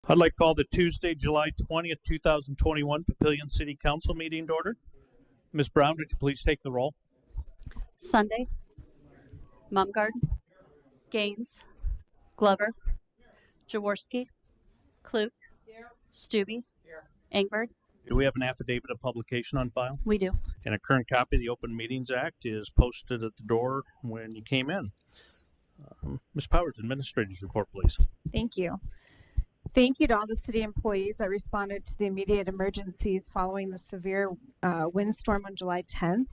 I'd like to call the Tuesday, July 20th, 2021 Papillion City Council meeting to order. Ms. Brown, would you please take the roll? Sunday, Mumgard, Gaines, Glover, Jaworski, Klug, Stubbe, Engberg. Do we have an affidavit of publication on file? We do. And a current copy of the Open Meetings Act is posted at the door when you came in. Ms. Powers, Administrator's report, please. Thank you. Thank you to all the city employees that responded to the immediate emergencies following the severe windstorm on July 10th,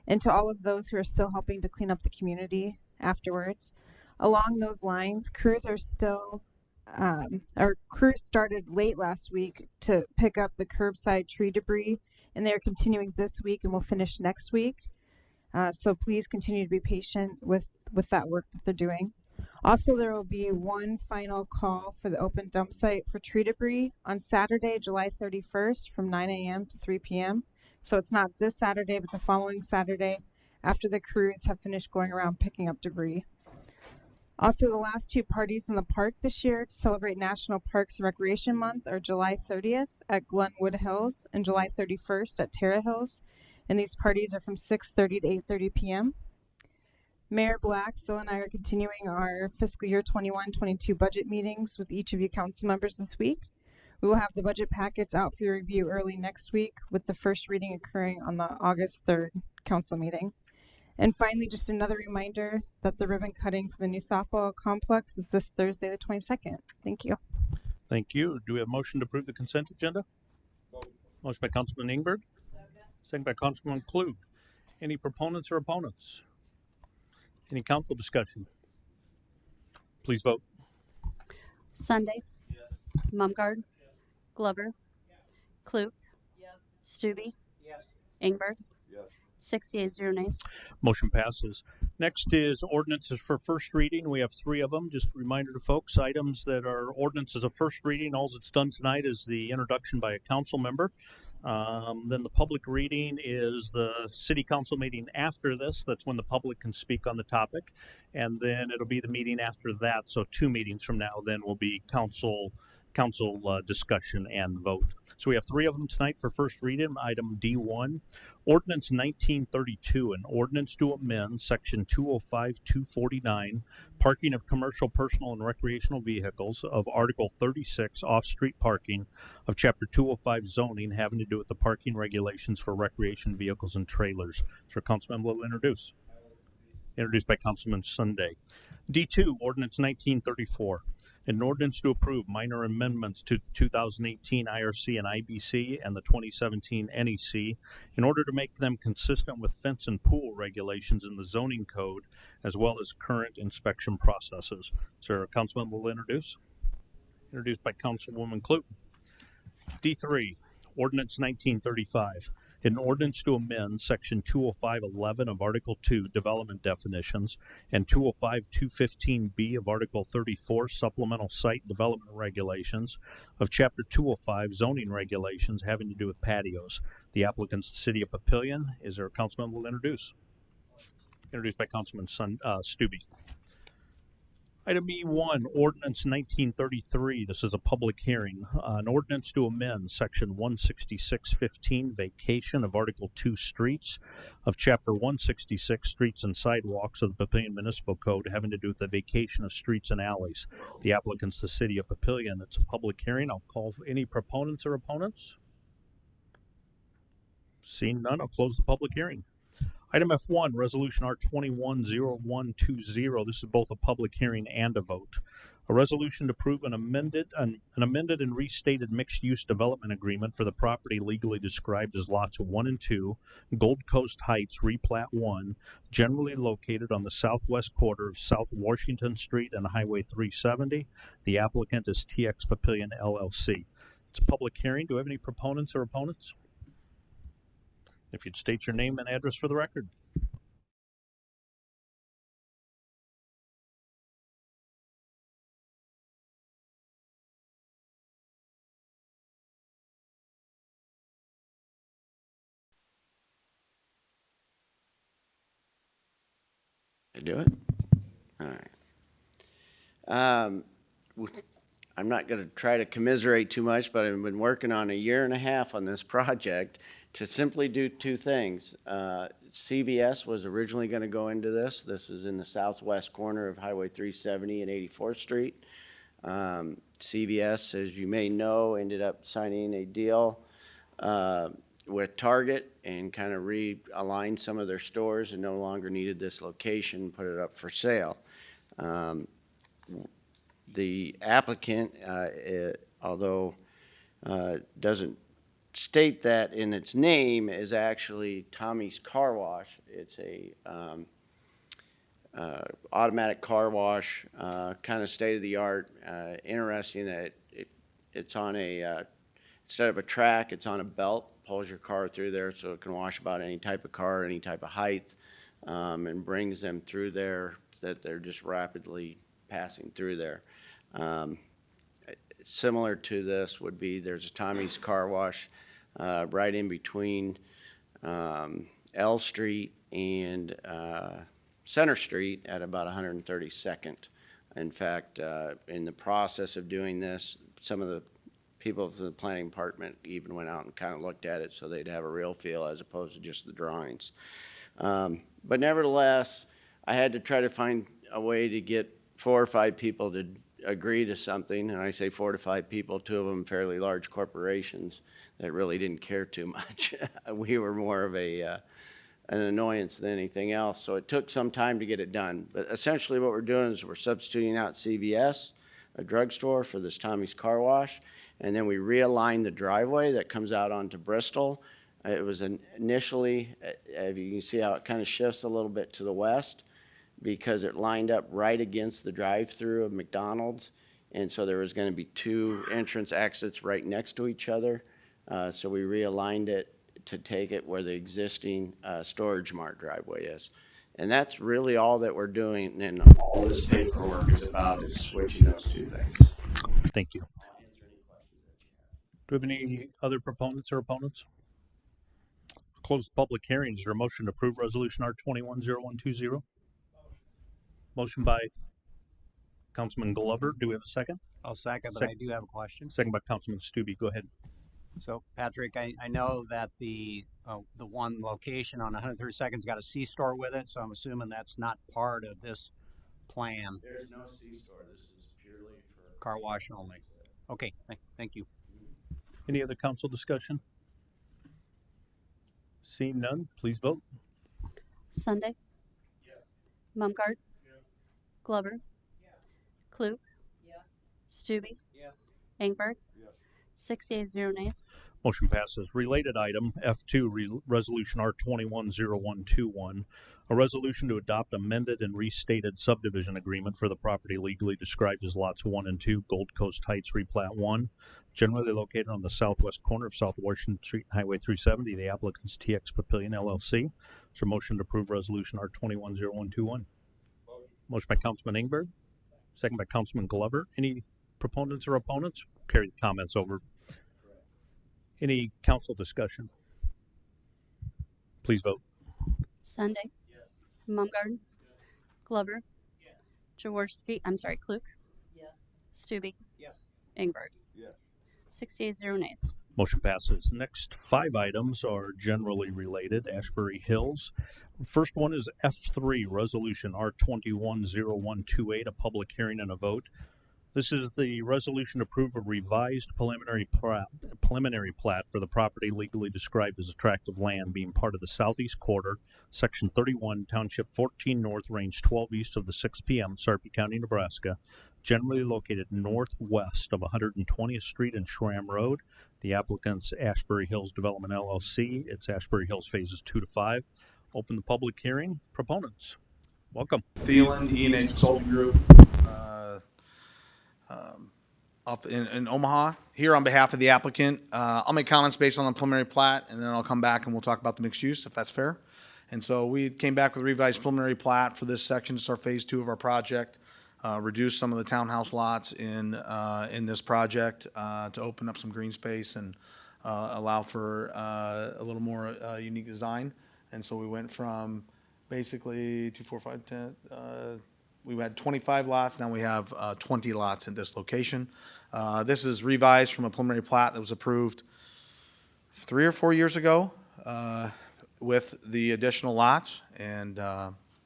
and to all of those who are still helping to clean up the community afterwards. Along those lines, crews started late last week to pick up the curbside tree debris, and they're continuing this week and will finish next week. So please continue to be patient with that work that they're doing. Also, there will be one final call for the open dump site for tree debris on Saturday, July 31st from 9 a.m. to 3 p.m. So it's not this Saturday, but the following Saturday after the crews have finished going around picking up debris. Also, the last two parties in the park this year to celebrate National Parks and Recreation Month are July 30th at Glenwood Hills and July 31st at Terra Hills. And these parties are from 6:30 to 8:30 p.m. Mayor Black, Phil, and I are continuing our fiscal year 21-22 budget meetings with each of you council members this week. We will have the budget packets out for your review early next week, with the first reading occurring on the August 3rd council meeting. And finally, just another reminder that the ribbon cutting for the new softball complex is this Thursday, the 22nd. Thank you. Thank you. Do we have a motion to approve the consent agenda? Motion by Councilman Engberg. Second by Councilman Klug. Any proponents or opponents? Any council discussion? Please vote. Sunday, Mumgard, Glover, Klug, Stubbe, Engberg. 6 yeas, 0 nays. Motion passes. Next is ordinances for first reading. We have 3 of them. Just a reminder to folks, items that are ordinances of first reading, all that's done tonight is the introduction by a council member. Then the public reading is the city council meeting after this. That's when the public can speak on the topic. And then it'll be the meeting after that. So 2 meetings from now, then will be council discussion and vote. So we have 3 of them tonight for first reading. Item D1, Ordinance 1932, an ordinance to amend Section 205-249, parking of commercial, personal, and recreational vehicles of Article 36, off-street parking of Chapter 205 zoning, having to do with the parking regulations for recreation vehicles and trailers. So Councilman will introduce. Introduced by Councilman Sunday. D2, Ordinance 1934. An ordinance to approve minor amendments to the 2018 IRC and IBC and the 2017 NEC in order to make them consistent with fence and pool regulations in the zoning code, as well as current inspection processes. Sir, Councilman will introduce. Introduced by Councilwoman Klug. D3, Ordinance 1935. An ordinance to amend Section 205.11 of Article 2, Development Definitions, and 205-215B of Article 34, Supplemental Site Development Regulations, of Chapter 205, Zoning Regulations, having to do with patios. The applicant's the City of Papillion. Is there a councilman will introduce? Introduced by Councilman Stubbe. Item E1, Ordinance 1933. This is a public hearing. An ordinance to amend Section 166.15, Vacation of Article 2, Streets, of Chapter 166, Streets and Sidewalks of the Papillion Municipal Code, having to do with the vacation of streets and alleys. The applicant's the City of Papillion. It's a public hearing. I'll call for any proponents or opponents. Seeing none, I'll close the public hearing. Item F1, Resolution R210120. This is both a public hearing and a vote. A resolution to approve an amended and restated mixed-use development agreement for the property legally described as lots 1 and 2, Gold Coast Heights, Replat 1, generally located on the southwest quarter of South Washington Street and Highway 370. The applicant is TX Papillion, LLC. It's a public hearing. Do we have any proponents or opponents? If you'd state your name and address for the record. I do it? All right. I'm not going to try to commiserate too much, but I've been working on 1.5 years on this project to simply do two things. CVS was originally going to go into this. This is in the southwest corner of Highway 370 and 84th Street. CVS, as you may know, ended up signing a deal with Target and kind of realigned some of their stores and no longer needed this location, put it up for sale. The applicant, although doesn't state that in its name, is actually Tommy's Car Wash. It's a automatic car wash, kind of state of the art. Interesting that it's on a instead of a track, it's on a belt. Pulls your car through there, so it can wash about any type of car, any type of height, and brings them through there that they're just rapidly passing through there. Similar to this would be there's a Tommy's Car Wash right in between L Street and Center Street at about 132nd. In fact, in the process of doing this, some of the people from the planning department even went out and kind of looked at it so they'd have a real feel as opposed to just the drawings. But nevertheless, I had to try to find a way to get 4 or 5 people to agree to something, and I say 4 to 5 people, 2 of them fairly large corporations that really didn't care too much. We were more of an annoyance than anything else, so it took some time to get it done. But essentially what we're doing is we're substituting out CVS, a drugstore, for this Tommy's Car Wash, and then we realigned the driveway that comes out onto Bristol. It was initially, if you can see how it kind of shifts a little bit to the west, because it lined up right against the drive-through of McDonald's, and so there was going to be 2 entrance exits right next to each other. So we realigned it to take it where the existing Storage Mart driveway is. And that's really all that we're doing, and all this paperwork is about is switching those 2 things. Thank you. Do we have any other proponents or opponents? Close the public hearing. Is there a motion to approve resolution R210120? Motion by Councilman Glover. Do we have a second? I'll second, but Sec- I do have a question. Second by Councilman Stubbe. Go ahead. So, Patrick, I know that the one location on 132nd's got a C-store with it, so I'm assuming that's not part of this plan. There's no C-store. This is purely for Car wash only. Okay, thank you. Any other council discussion? Seeing none, please vote. Sunday. Yes. Mumgarde. Yes. Glover. Yes. Klug. Yes. Stubbe. Yes. Engberg. Yes. 6 yeas, 0 nays. Motion passes. Related item F2, Resolution R210121, a resolution to adopt amended and restated subdivision agreement for the property legally described as lots 1 and 2, Gold Coast Heights Replat 1, generally located on the southwest corner of South Washington Street, Highway 370. The applicant's TX Papillion LLC. Is there a motion to approve Resolution R210121? Motion by Councilman Ingberg, second by Councilman Glover. Any proponents or opponents? Carry the comments over. Any council discussion? Please vote. Sunday. Yes. Mumgarde. Yes. Glover. Yes. Jaworski. Klug. Yes. Stubbe. Yes. Engberg. Yes. 6 yeas, 0 nays. Motion passes. Next 5 items are generally related. Ashbury Hills. First one is F3, Resolution R210128, a public hearing and a vote. This is the resolution to approve a revised preliminary plat for the property legally described as attractive land being part of the southeast quarter, section 31, township 14 north, range 12 east of the 6 p.m., Sarpy County, Nebraska, generally located northwest of 120th Street and Schramm Road. The applicant's Ashbury Hills Development LLC. It's Ashbury Hills phases 2 to 5. Open the public hearing. Proponents, welcome. Thielen, E&A Consulting Group, up in Omaha, here on behalf of the applicant. I'll make comments based on the preliminary plat, and then I'll come back and we'll talk about the mixed use, if that's fair. And so we came back with a revised preliminary plat for this section. It's our phase 2 of our project. Reduce some of the townhouse lots in this project to open up some green space and allow for a little more unique design. And so we went from basically 2, 4, 5, 10, we had 25 lots, now we have 20 lots at this location. This is revised from a preliminary plat that was approved 3 or 4 years ago with the additional lots. And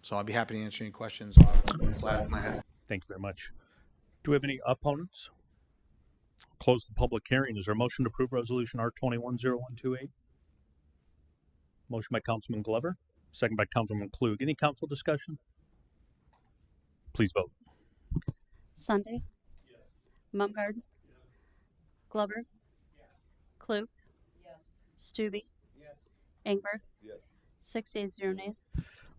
so I'd be happy to answer any questions on the plat in my head. Thank you very much. Do we have any opponents? Close the public hearing. Is there a motion to approve resolution R210128? Motion by Councilman Glover, second by Councilman Klug. Any council discussion? Please vote. Sunday. Mumgarden. Glover. Klug. Stube. Ingberg. 6 yeas, 0 nays.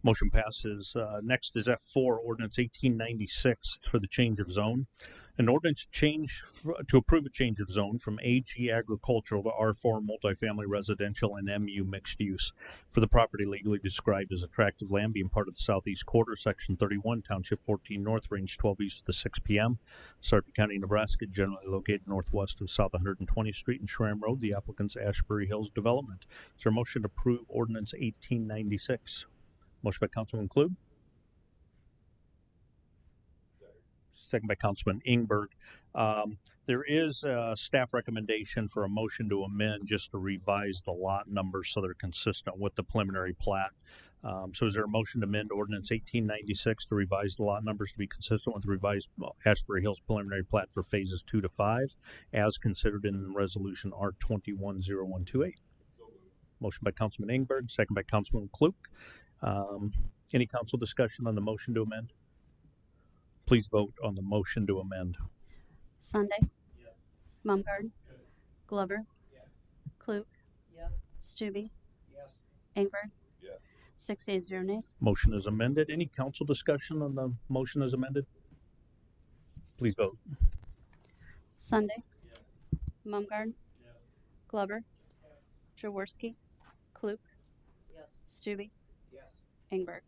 Motion passes. Next is F4, Ordinance 1896 for the change of zone. An ordinance to approve a change of zone from AG agricultural to R4 multifamily residential and MU mixed use for the property legally described as attractive land being part of the southeast quarter, section 31, township 14 north, range 12 east of the 6 p.m. Sarpy County, Nebraska, generally located northwest of South 120th Street and Schramm Road. The applicant's Ashbury Hills development. Is there a motion to approve Ordinance 1896? Motion by Councilman Klug. Second by Councilman Ingberg. There is a staff recommendation for a motion to amend just to revise the lot numbers so they're consistent with the preliminary plat. So is there a motion to amend Ordinance 1896 to revise the lot numbers to be consistent with the revised Ashbury Hills preliminary plat for phases 2 to 5 as considered in resolution R210128? Motion by Councilman Ingberg, second by Councilman Klug. Any council discussion on the motion to amend? Please vote on the motion to amend. Sunday. Mumgarden. Glover. Klug. Stube. Ingberg. 6 yeas, 0 nays. Motion is amended. Any council discussion on the motion as amended? Please vote. Sunday. Mumgarden. Glover. Jaworski. Klug. Stube. Ingberg.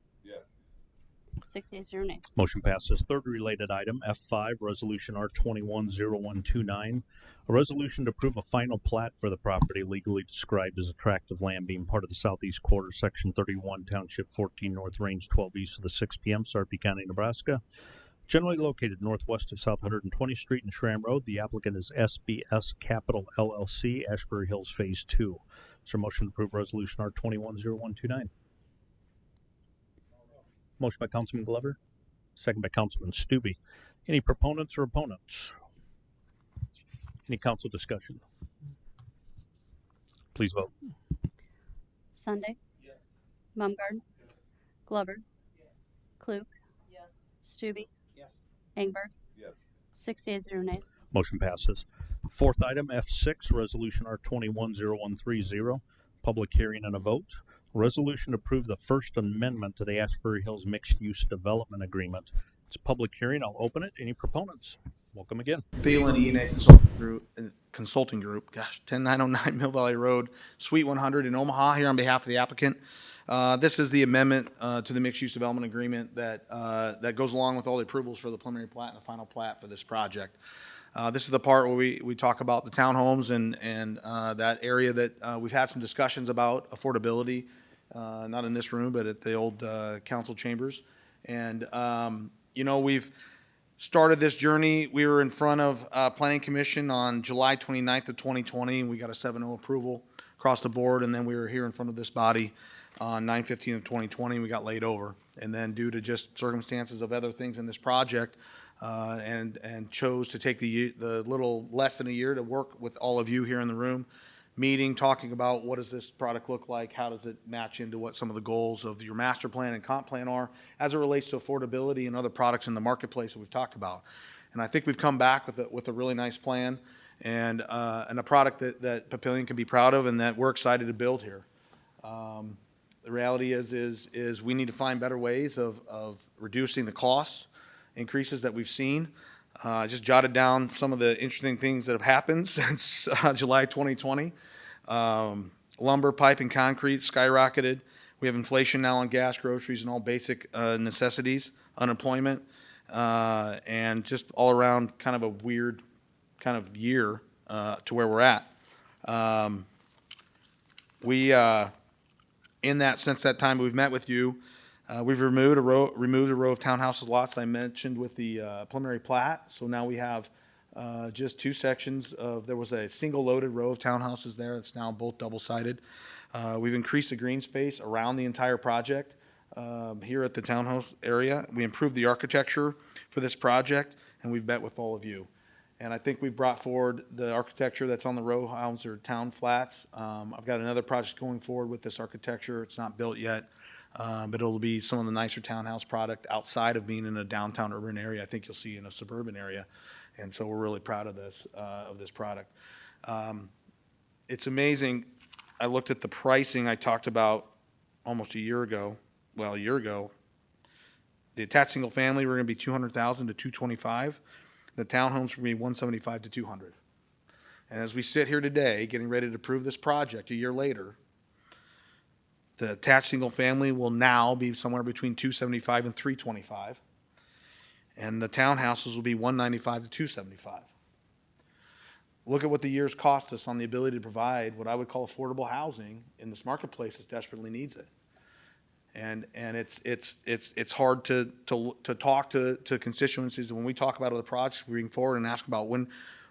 6 yeas, 0 nays. Motion passes. Third related item, F5, Resolution R210129. A resolution to approve a final plat for the property legally described as attractive land being part of the southeast quarter, section 31, township 14 north, range 12 east of the 6 p.m., Sarpy County, Nebraska. Generally located northwest of South 120th Street and Schramm Road. The applicant is SBS Capital LLC, Ashbury Hills Phase 2. Is there a motion to approve Resolution R210129? Motion by Councilman Glover, second by Councilman Stube. Any proponents or opponents? Any council discussion? Please vote. Sunday. Mumgarden. Glover. Klug. Stube. Ingberg. 6 yeas, 0 nays. Motion passes. Fourth item, F6, Resolution R210130. Public hearing and a vote. Resolution to approve the First Amendment to the Ashbury Hills Mixed Use Development Agreement. It's a public hearing. I'll open it. Any proponents? Welcome again. Papillion Consulting Group, 10909 Mill Valley Road, Suite 100 in Omaha, here on behalf of the applicant. This is the amendment to the Mixed Use Development Agreement that goes along with all the approvals for the preliminary plat and the final plat for this project. This is the part where we talk about the townhomes and that area that we've had some discussions about affordability, not in this room, but at the old council chambers. And, we've started this journey. We were in front of Planning Commission on July 29th of 2020, and we got a 7-0 approval across the board. And then we were here in front of this body on 9/15 of 2020, and we got laid over. And then due to just circumstances of other things in this project, and chose to take the little less than a year to work with all of you here in the room, meeting, talking about what does this product look like, how does it match into what some of the goals of your master plan and comp plan are as it relates to affordability and other products in the marketplace that we've talked about. And I think we've come back with a really nice plan and a product that Papillion can be proud of and that we're excited to build here. The reality is we need to find better ways of reducing the costs increases that we've seen. I just jotted down some of the interesting things that have happened since July 2020. Lumber, pipe, and concrete skyrocketed. We have inflation now on gas, groceries, and all basic necessities, unemployment, and just all around kind of a weird kind of year to where we're at. Since that time we've met with you, We've removed a row of townhouses lots I mentioned with the preliminary plat. So now we have just two sections of, there was a single loaded row of townhouses there. It's now both double-sided. We've increased the green space around the entire project here at the townhouse area. We improved the architecture for this project, and we've met with all of you. And I think we've brought forward the architecture that's on the row house or town flats. I've got another project going forward with this architecture. It's not built yet, but it'll be some of the nicer townhouse product outside of being in a downtown urban area. I think you'll see in a suburban area. And so we're really proud of this product. It's amazing. I looked at the pricing I talked about almost a year ago. Well, a year ago, the attached single family were going to be 200,000 to 225. The townhomes were going to be 175 to 200. And as we sit here today, getting ready to approve this project a year later, the attached single family will now be somewhere between 275 and 325. And the townhouses will be 195 to 275. Look at what the years cost us on the ability to provide what I would call affordable housing in this marketplace that desperately needs it. And it's hard to talk to constituencies. And when we talk about other projects, we bring forward and ask about when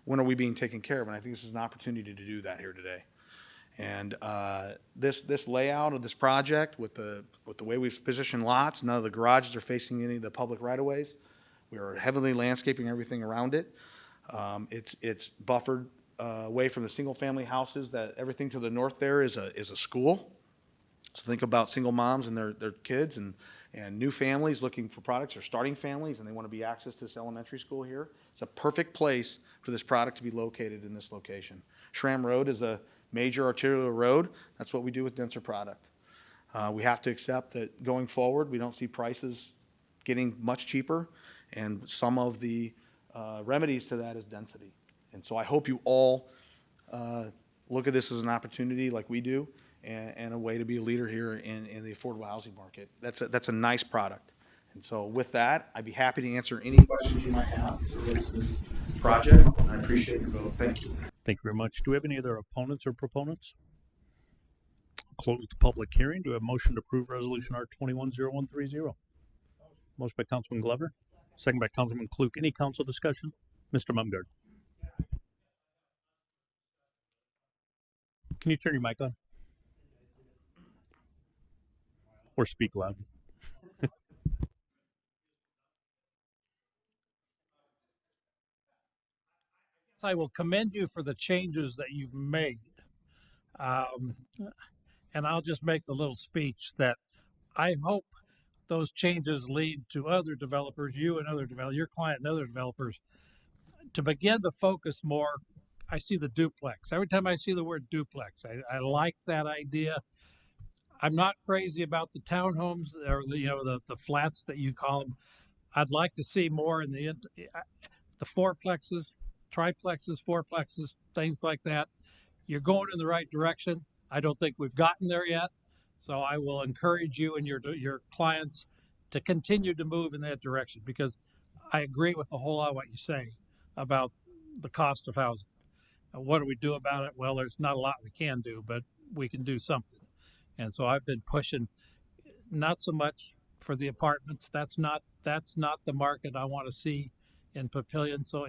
are we being taken care of. And I think this is an opportunity to do that here today. And this layout of this project with the way we've positioned lots, none of the garages are facing any of the public right-of-ways. We are heavily landscaping everything around it. It's buffered away from the single-family houses. That everything to the north there is a school. So think about single moms and their kids and new families looking for products, or starting families, and they want to be access to this elementary school here. It's a perfect place for this product to be located in this location. Schramm Road is a major arterial road. That's what we do with denser product. We have to accept that going forward, we don't see prices getting much cheaper, and some of the remedies to that is density. And so I hope you all look at this as an opportunity like we do, and a way to be a leader here in the affordable housing market. That's a nice product. And so with that, I'd be happy to answer any questions you might have related to this project. I appreciate your vote. Thank you. Thank you very much. Do we have any other opponents or proponents? Close the public hearing. Do we have a motion to approve resolution R210130? Motion by Councilman Glover, second by Councilman Klug. Any council discussion? Mr. Mumgard. Can you turn your mic on? Or speak loud. I will commend you for the changes that you've made. And I'll just make the little speech that I hope those changes lead to other developers, you and other developers, your client and other developers, to begin to focus more. I see the duplex. Every time I see the word duplex, I like that idea. I'm not crazy about the townhomes or the flats that you call them. I'd like to see more in the fourplexes, triplexes, fourplexes, things like that. You're going in the right direction. I don't think we've gotten there yet. So I will encourage you and your clients to continue to move in that direction, because I agree with a whole lot of what you say about the cost of housing. What do we do about it? Well, there's not a lot we can do, but we can do something. And so I've been pushing, not so much for the apartments. That's not the market I want to see in Papillion. So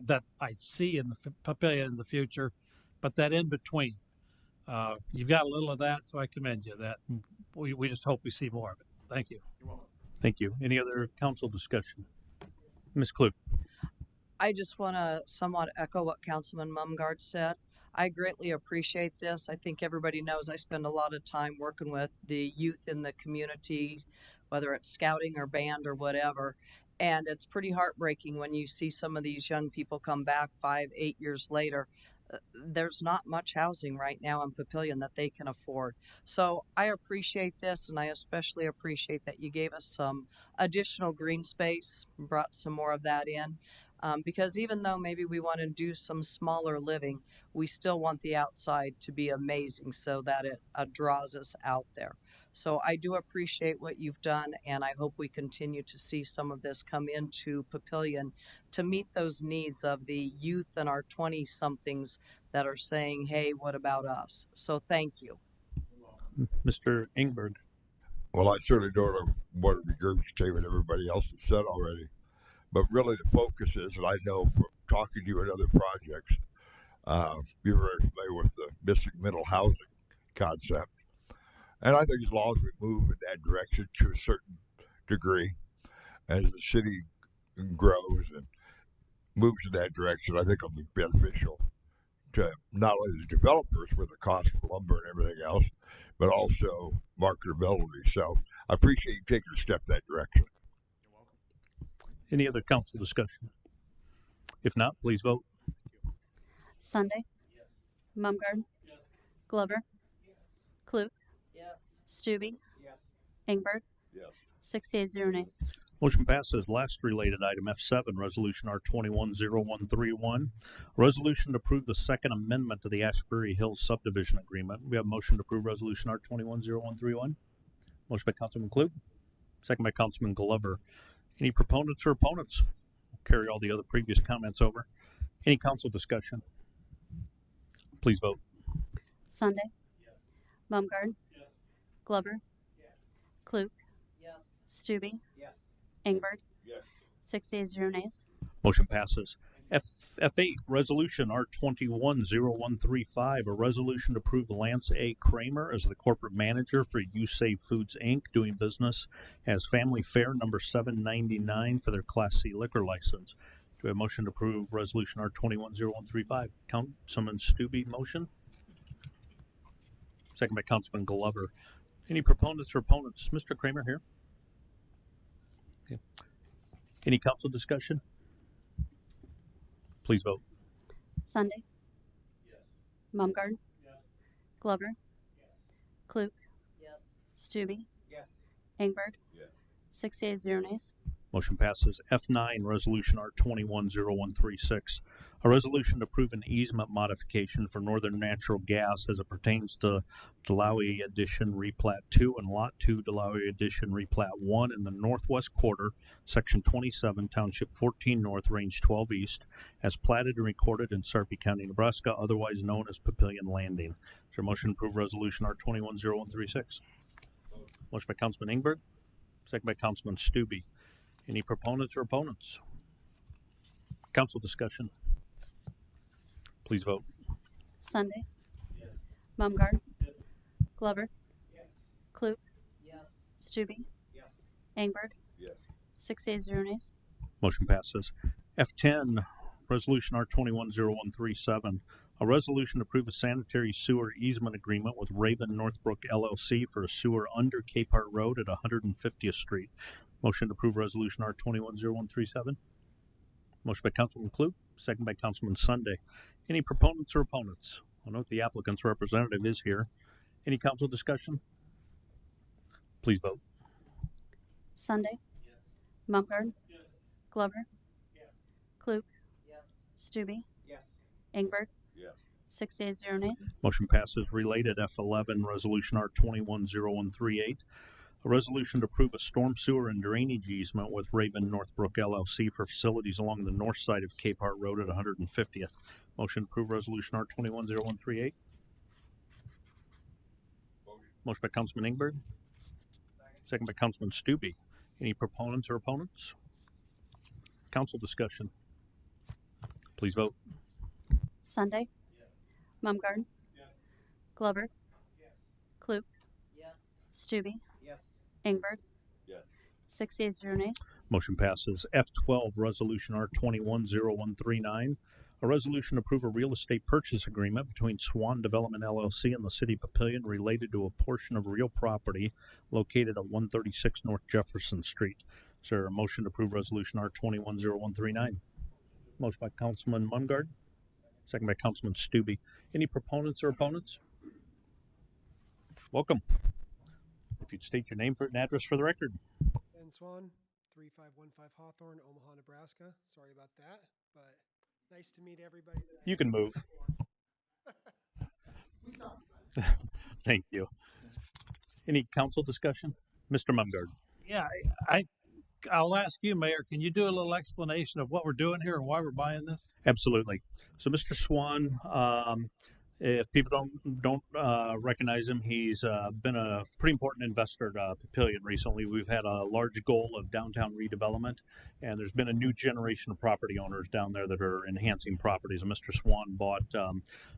that I see in the Papillion in the future, but that in between, you've got a little of that. So I commend you. That we just hope we see more of it. Thank you. Thank you. Any other council discussion? Ms. Klug. I just want to somewhat echo what Councilman Mumgard said. I greatly appreciate this. I think everybody knows I spend a lot of time working with the youth in the community, whether it's scouting or band or whatever. And it's pretty heartbreaking when you see some of these young people come back 5-8 years later. There's not much housing right now in Papillion that they can afford. So I appreciate this, and I especially appreciate that you gave us some additional green space, brought some more of that in. Because even though maybe we want to do some smaller living, we still want the outside to be amazing so that it draws us out there. So I do appreciate what you've done, and I hope we continue to see some of this come into Papillion to meet those needs of the youth and our 20-somethings that are saying, hey, what about us? So thank you. Mr. Ingberg. Well, I certainly don't want to regurgitate what everybody else has said already, but really the focus is, and I know from talking to you in other projects, you're very familiar with the missing middle housing concept. And I think as long as we move in that direction to a certain degree, as the city grows and moves in that direction, I think it'll be beneficial to not only the developers with the cost of lumber and everything else, but also marketability. So I appreciate you taking a step that direction. Any other council discussion? If not, please vote. Sunday, Mumgarden, Glover, Klug, Stube, Engberg, Yes. 6 yeas, 0 nays. Motion passes. Last related item, F7, Resolution R210131. A resolution to approve the Second Amendment to the Ashbury Hills Subdivision Agreement. We have a motion to approve Resolution R210131. Motion by Councilman Klug, second by Councilman Glover. Any proponents or opponents? We'll carry all the other previous comments over. Any council discussion? Please vote. Sunday, Mumgarden, Glover, Klug, Stube, Engberg, 6 yeas, 0 nays. Motion passes. F8, Resolution R210135, a resolution to approve Lance A. Kramer as the corporate manager for You Save Foods, Inc., doing business as Family Fare number 799 for their Class C liquor license. Do we have a motion to approve Resolution R210135? Councilman Stube, motion. Second by Councilman Glover. Any proponents or opponents? Is Mr. Kramer here? Okay. Any council discussion? Please vote. Sunday, Mumgarden, Glover, Klug, Stube, Engberg, 6 yeas, 0 nays. Motion passes. F9, Resolution R210136, a resolution to approve an easement modification for Northern Natural Gas as it pertains to Delawi Addition Replat 2 and Lot 2 Delawi Addition Replat 1 in the Northwest Quarter, Section 27, Township 14 North, Range 12 East, as platted and recorded in Sarpy County, Nebraska, otherwise known as Papillion Landing. Is there a motion to approve Resolution R210136? Motion by Councilman Ingberg, second by Councilman Stube. Any proponents or opponents? Council discussion. Please vote. Sunday, Mumgarden, Glover, Klug, Stube, Engberg, 6 yeas, 0 nays. Motion passes. F10, Resolution R210137, a resolution to approve a sanitary sewer easement agreement with Raven Northbrook LLC for a sewer under Capehart Road at 150th Street. Motion to approve Resolution R210137. Motion by Councilman Klug, second by Councilman Sunday. Any proponents or opponents? I'll note the applicant's representative is here. Any council discussion? Please vote. Sunday, Mumgarden, Glover, Klug, Stube, Engberg, 6 yeas, 0 nays. Motion passes. Related F11, Resolution R210138, a resolution to approve a storm sewer and drainage easement with Raven Northbrook LLC for facilities along the north side of Capehart Road at 150th. Motion to approve Resolution R210138. Motion by Councilman Ingberg, second by Councilman Stube. Any proponents or opponents? Council discussion. Please vote. Sunday, Mumgarden, Glover, Klug, Stube, Engberg, 6 yeas, 0 nays. Motion passes. F12, Resolution R210139, a resolution to approve a real estate purchase agreement between Swan Development LLC and the City of Papillion related to a portion of real property located at 136 North Jefferson Street. Is there a motion to approve Resolution R210139? Motion by Councilman Mumgarden, second by Councilman Stube. Any proponents or opponents? Welcome. If you'd state your name and address for the record. Ben Swan, 3515 Hawthorne, Omaha, Nebraska. Sorry about that, but nice to meet everybody. You can move. Thank you. Any council discussion? Mr. Mumgarden. Yeah, I'll ask you, Mayor, can you do a little explanation of what we're doing here and why we're buying this? Absolutely. So, Mr. Swan, If people don't recognize him, he's been a pretty important investor at Papillion recently. We've had a large goal of downtown redevelopment, and there's been a new generation of property owners down there that are enhancing properties. And Mr. Swan bought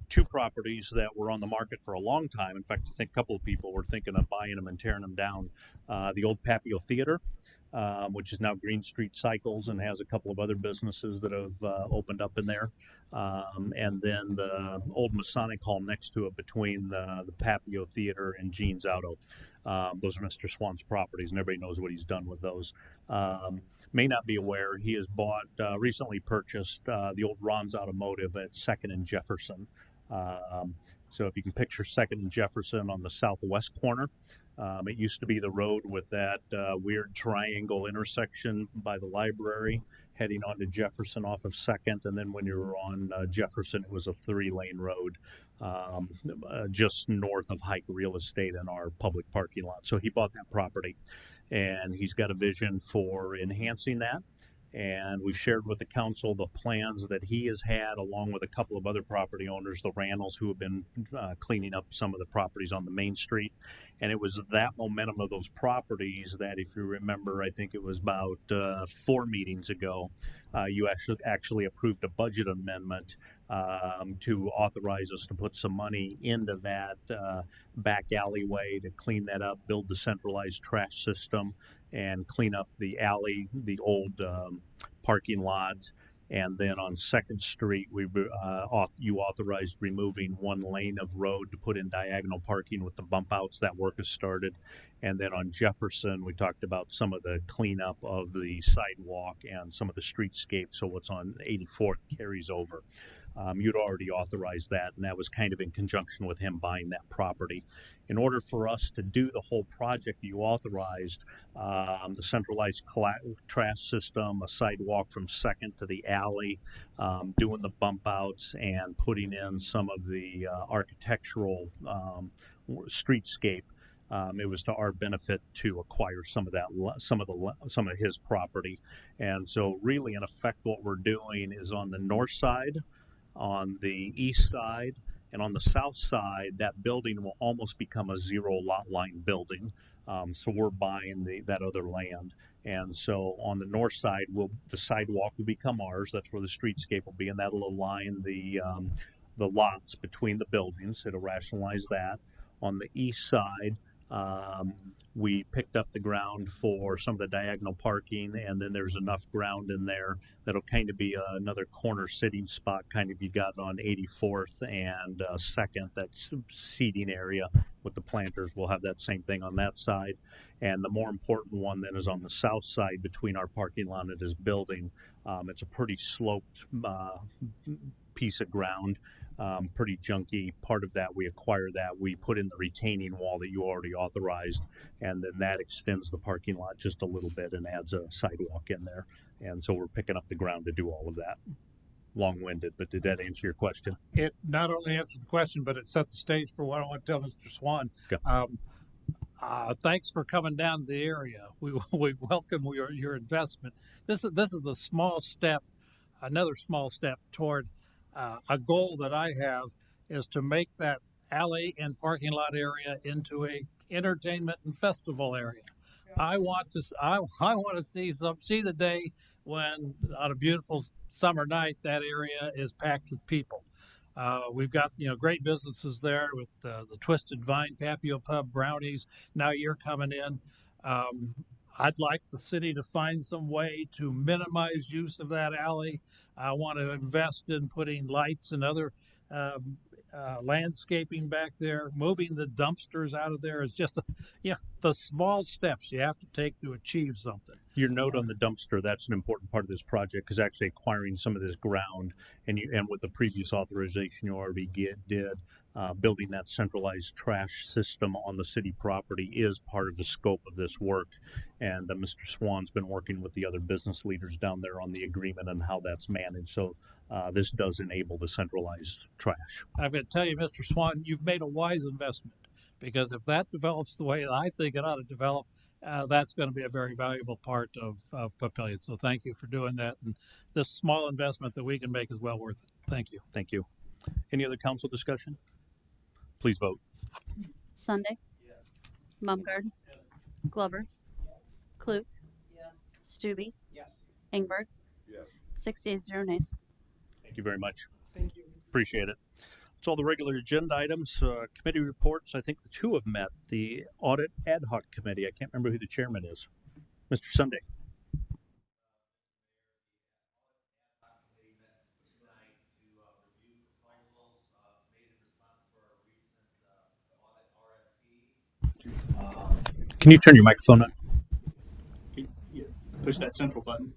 two properties that were on the market for a long time. In fact, I think a couple of people were thinking of buying them and tearing them down. The old Papillion Theater, which is now Green Street Cycles and has a couple of other businesses that have opened up in there. And then the old Masonic Hall next to it between the Papio Theater and Gene's Auto. Those are Mr. Swan's properties, and everybody knows what he's done with those. May not be aware, he has recently purchased the old Ron's Automotive at 2nd and Jefferson. So if you can picture 2nd and Jefferson on the southwest corner, it used to be the road with that weird triangle intersection by the library heading onto Jefferson off of 2nd. And then when you were on Jefferson, it was a 3-lane road just north of Hike Real Estate and our public parking lot. So he bought that property, and he's got a vision for enhancing that. And we've shared with the council the plans that he has had, along with a couple of other property owners, the Randalls, who have been cleaning up some of the properties on the main street. And it was that momentum of those properties that, if you remember, I think it was about 4 meetings ago, you actually approved a budget amendment to authorize us to put some money into that back alleyway to clean that up, build the centralized trash system, and clean up the alley, the old parking lot. And then on 2nd Street, you authorized removing 1 lane of road to put in diagonal parking with the bump outs. That work has started. And then on Jefferson, we talked about some of the cleanup of the sidewalk and some of the streetscape. So what's on 84th carries over. You'd already authorized that, and that was kind of in conjunction with him buying that property. In order for us to do the whole project you authorized, the centralized trash system, a sidewalk from 2nd to the alley, doing the bump outs, and putting in some of the architectural streetscape, it was to our benefit to acquire some of his property. And so really, in effect, what we're doing is on the north side, on the east side, and on the south side, that building will almost become a 0 lot line building. So we're buying that other land. And so on the north side, the sidewalk will become ours. That's where the streetscape will be, and that'll align the lots between the buildings. It'll rationalize that. On the east side, we picked up the ground for some of the diagonal parking, and then there's enough ground in there that'll kind of be another corner sitting spot, kind of you got on 84th and 2nd, that's seating area with the planters. We'll have that same thing on that side. And the more important one then is on the south side between our parking lot and his building. It's a pretty sloped piece of ground. Pretty junky. Part of that, we acquired that. We put in the retaining wall that you already authorized, and then that extends the parking lot just a little bit and adds a sidewalk in there. And so we're picking up the ground to do all of that. Long-winded, but did that answer your question? It not only answered the question, but it set the stage for what I want to tell Mr. Swan. Okay. Thanks for coming down to the area. We welcome your investment. This is a small step, another small step toward a goal that I have is to make that alley and parking lot area into a entertainment and festival area. I want to see the day when on a beautiful summer night that area is packed with people. We've got great businesses there with the Twisted Vine, Papio Pub, Brownies. Now you're coming in. I'd like the city to find some way to minimize use of that alley. I want to invest in putting lights and other landscaping back there. Moving the dumpsters out of there is just, the small steps you have to take to achieve something. Your note on the dumpster, that's an important part of this project, because actually acquiring some of this ground and with the previous authorization you already did, building that centralized trash system on the city property is part of the scope of this work. And Mr. Swan's been working with the other business leaders down there on the agreement and how that's managed. So this does enable the centralized trash. I'm going to tell you, Mr. Swan, you've made a wise investment, because if that develops the way I think it ought to develop, that's going to be a very valuable part of Papillion. So thank you for doing that. And this small investment that we can make is well worth it. Thank you. Thank you. Any other council discussion? Please vote. Sunday. Mumgarden. Glover. Clute. Stube. Ingberg. 6 yeas, 0 nays. Thank you very much. Thank you. Appreciate it. That's all the regular agenda items. Committee reports. I think the two have met. The Audit Ad Hoc Committee. I can't remember who the chairman is. Mr. Sunday. Can you turn your microphone on? Push that central button.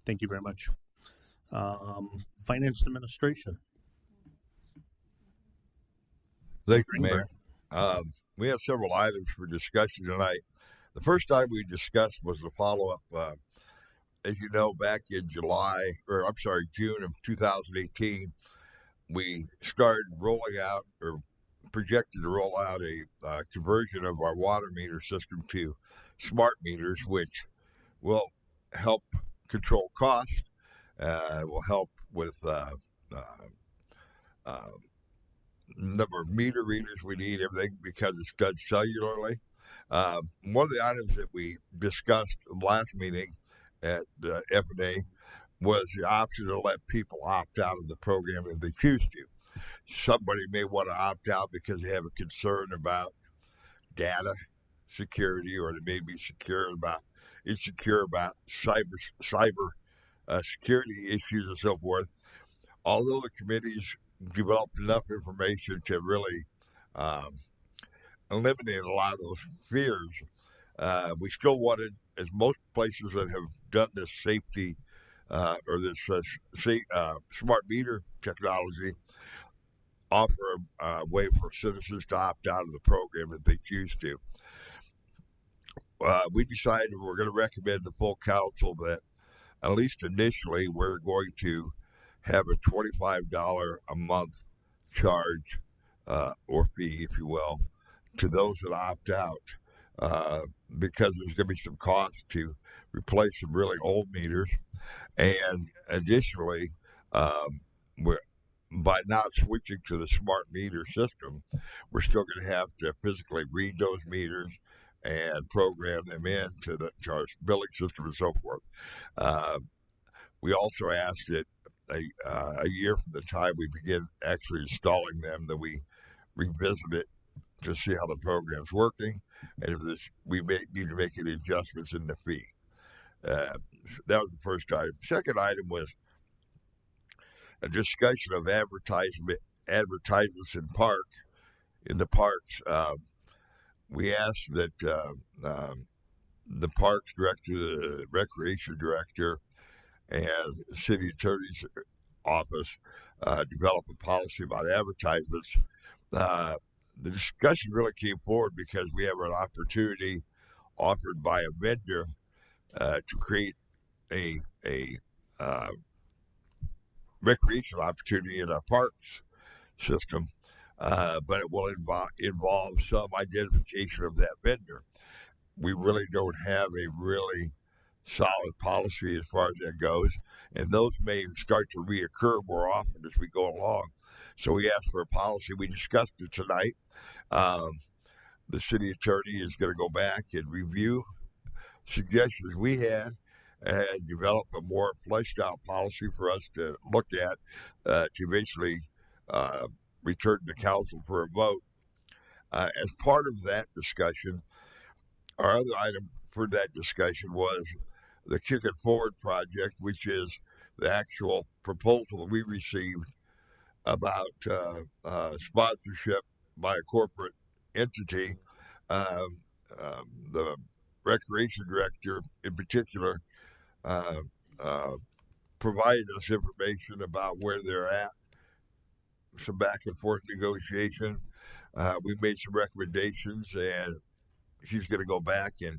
Thank you very much. Finance Administration. Thank you, Mayor. We have several items for discussion tonight. The first item we discussed was the follow-up. As you know, back in June of 2018, we started rolling out or projected to roll out a conversion of our water meter system to smart meters, which will help control costs, will help with number of meter readers we need, everything, because it's done cellularly. One of the items that we discussed last meeting at F&A was the option to let people opt out of the program if they choose to. Somebody may want to opt out because they have a concern about data security, or they may be insecure about cyber security issues and so forth. Although the committees developed enough information to really eliminate a lot of those fears, we still wanted, as most places that have done this safety or this smart meter technology, offer a way for citizens to opt out of the program if they choose to. We decided we're going to recommend to full council that, at least initially, we're going to have a $25 a month charge or fee, if you will, to those that opt out, because there's going to be some cost to replace some really old meters. And additionally, by not switching to the smart meter system, we're still going to have to physically read those meters and program them into our billing system and so forth. We also asked that a year from the time we begin actually installing them, that we revisit it to see how the program's working, and if we may need to make any adjustments in the fee. That was the first item. Second item was a discussion of advertisements in the parks. We asked that the parks director, the recreation director, and city attorney's office develop a policy about advertisements. The discussion really came forward because we have an opportunity offered by a vendor to create a recreational opportunity in our parks system, but it will involve some identification of that vendor. We really don't have a really solid policy as far as that goes, and those may start to reoccur more often as we go along. So we asked for a policy. We discussed it tonight. The city attorney is going to go back and review suggestions we had and develop a more fleshed out policy for us to look at to eventually return to council for a vote. As part of that discussion, our other item for that discussion was the Kick It Forward project, which is the actual proposal we received about sponsorship by a corporate entity. The recreation director, in particular, provided us information about where they're at, some back and forth negotiation. We made some recommendations, and she's going to go back and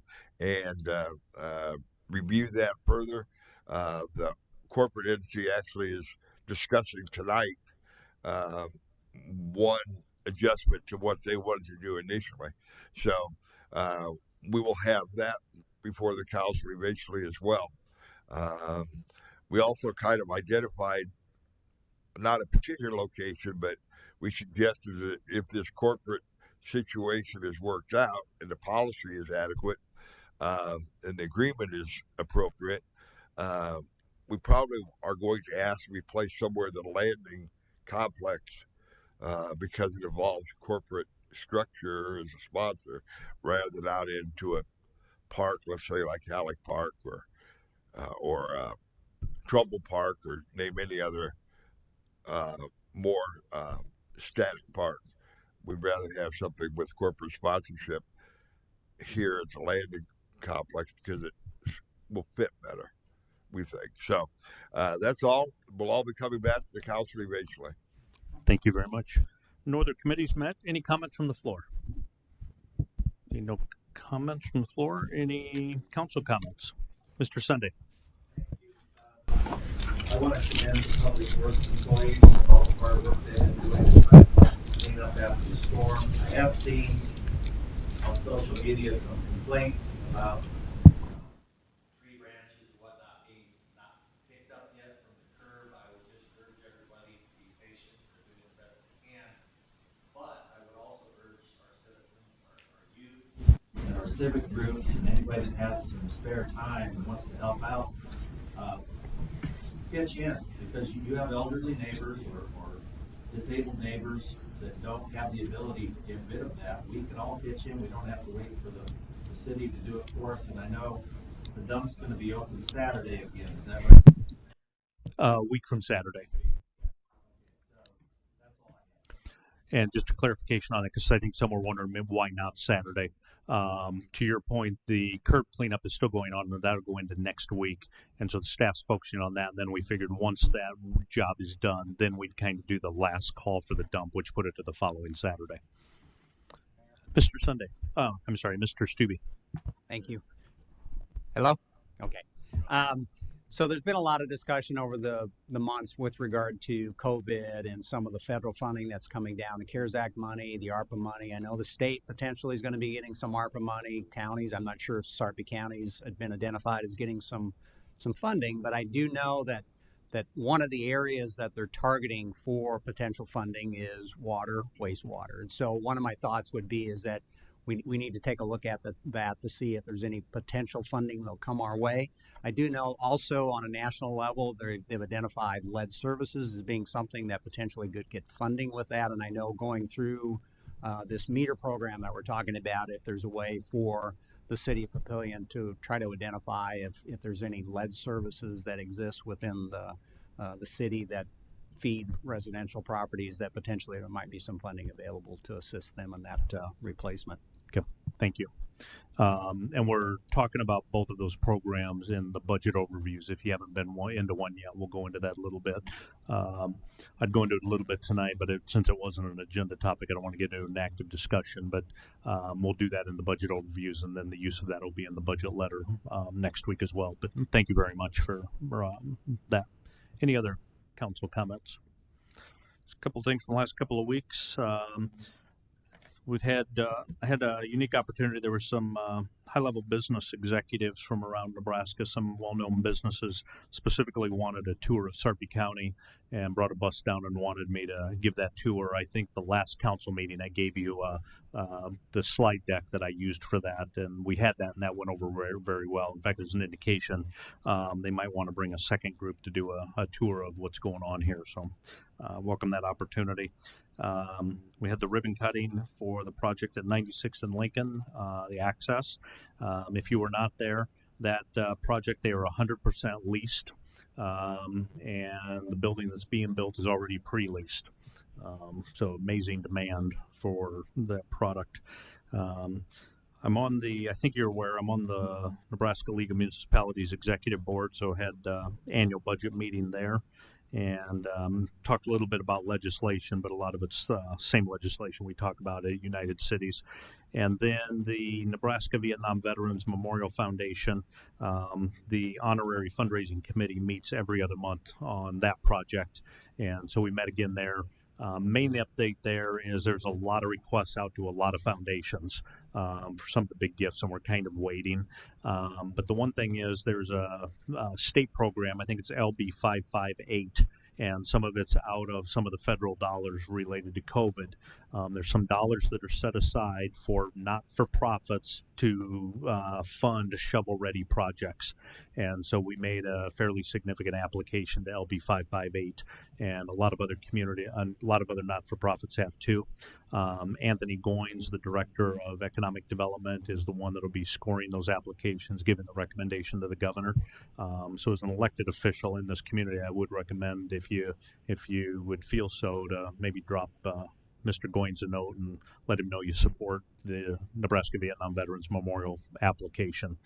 review that further. The corporate entity actually is discussing tonight one adjustment to what they wanted to do initially. So we will have that before the council eventually as well. We also kind of identified not a particular location, but we suggested that if this corporate situation is worked out and the policy is adequate and the agreement is appropriate, we probably are going to ask to be placed somewhere in the landing complex because it involves corporate structure as a sponsor rather than out into a park, let's say like Halleck Park or Trumbull Park, or name any other more static park. We'd rather have something with corporate sponsorship here at the landing complex because it will fit better, we think. So that's all. We'll all be coming back to the council eventually. Thank you very much. No other committees met. Any comments from the floor? No comments from the floor. Any council comments? Mr. Sunday. I want to commend the public works employees for all the hard work they've been doing to try to clean up after the storm. I have seen on social media some complaints about tree branches and whatnot being not picked up yet from the curb. I would just urge everybody to be patient. They're doing the best they can. But I would also urge our citizens, our youth, and our civic groups, and anybody that has some spare time and wants to help out, pitch in, because you have elderly neighbors or disabled neighbors that don't have the ability to get rid of that. We can all pitch in. We don't have to wait for the city to do it for us. And I know the dump's going to be open Saturday again. Is that right? Week from Saturday. And just a clarification on it, because I think some were wondering why not Saturday. To your point, the curb cleanup is still going on, and that'll go into next week. And so the staff's focusing on that. And then we figured once that job is done, then we'd kind of do the last call for the dump, which put it to the following Saturday. Mr. Sunday. I'm sorry, Mr. Stubbe. Thank you. Hello? Okay. So there's been a lot of discussion over the months with regard to COVID and some of the federal funding that's coming down, the CARES Act money, the ARPA money. I know the state potentially is going to be getting some ARPA money. Counties, I'm not sure if Sarpy counties had been identified as getting some funding, but I do know that one of the areas that they're targeting for potential funding is water, wastewater. And so one of my thoughts would be is that we need to take a look at that to see if there's any potential funding that'll come our way. I do know also on a national level, they've identified lead services as being something that potentially could get funding with that. And I know going through this meter program that we're talking about, if there's a way for the city of Papillion to try to identify if there's any lead services that exist within the city that feed residential properties, that potentially there might be some funding available to assist them in that replacement. Okay, thank you. And we're talking about both of those programs in the budget overviews. If you haven't been into one yet, we'll go into that a little bit. I'd go into it a little bit tonight, but since it wasn't an agenda topic, I don't want to get into an active discussion. But we'll do that in the budget overviews, and then the use of that will be in the budget letter next week as well. But thank you very much for that. Any other council comments? Just a couple things from the last couple of weeks. I had a unique opportunity. There were some high-level business executives from around Nebraska. Some well-known businesses specifically wanted a tour of Sarpy County and brought a bus down and wanted me to give that tour. I think the last council meeting I gave you the slide deck that I used for that, and we had that, and that went over very, very well. In fact, there's an indication they might want to bring a second group to do a tour of what's going on here. So welcome that opportunity. We had the ribbon cutting for the project at 96th and Lincoln, the access. If you were not there, that project, they are 100% leased, and the building that's being built is already pre-leased. So amazing demand for that product. I think you're aware, I'm on the Nebraska League of Municipalities Executive Board, so had annual budget meeting there. And talked a little bit about legislation, but a lot of it's same legislation we talk about at United Cities. And then the Nebraska Vietnam Veterans Memorial Foundation, the honorary fundraising committee meets every other month on that project. And so we met again there. Main update there is there's a lot of requests out to a lot of foundations for some of the big gifts, and we're kind of waiting. But the one thing is there's a state program, I think it's LB 558, and some of it's out of some of the federal dollars related to COVID. There's some dollars that are set aside for not-for-profits to fund shovel-ready projects. And so we made a fairly significant application to LB 558, and a lot of other not-for-profits have too. Anthony Goins, the director of economic development, is the one that will be scoring those applications, giving the recommendation to the governor. So as an elected official in this community, I would recommend, if you would feel so, to maybe drop Mr. Goins a note and let him know you support the Nebraska Vietnam Veterans Memorial application,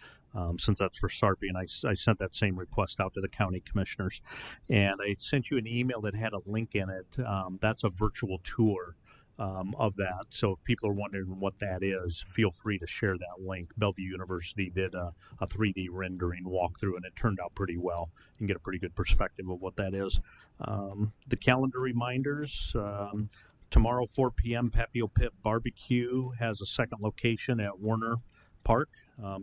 since that's for Sarpy. And I sent that same request out to the county commissioners. And I sent you an email that had a link in it. That's a virtual tour of that. So if people are wondering what that is, feel free to share that link. Bellevue University did a 3D rendering walkthrough, and it turned out pretty well. You can get a pretty good perspective of what that is. The calendar reminders, tomorrow, 4 p.m., Papillion Pit Barbecue has a second location at Warner Park.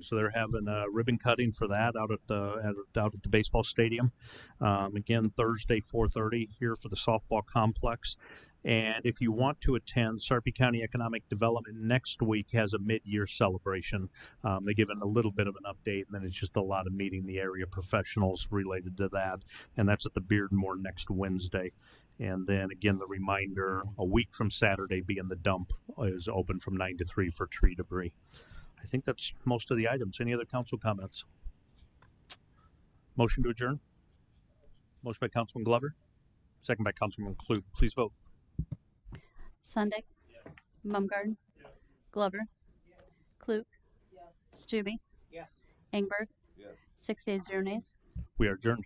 So they're having a ribbon cutting for that out at the baseball stadium. Again, Thursday, 4:30 here for the softball complex. And if you want to attend, Sarpy County Economic Development next week has a mid-year celebration. They give it a little bit of an update, and then it's just a lot of meeting the area professionals related to that. And that's at the Beardmore next Wednesday. And then again, the reminder, a week from Saturday, being the dump is open from 9 to 3 for tree debris. I think that's most of the items. Any other council comments? Motion to adjourn? Motion by Councilman Glover, second by Councilman Klug. Please vote. Sunday, Mumgarden, Glover, Klug, Stubbe, Engberg, 6 yeas, 0 nays. We are adjourned.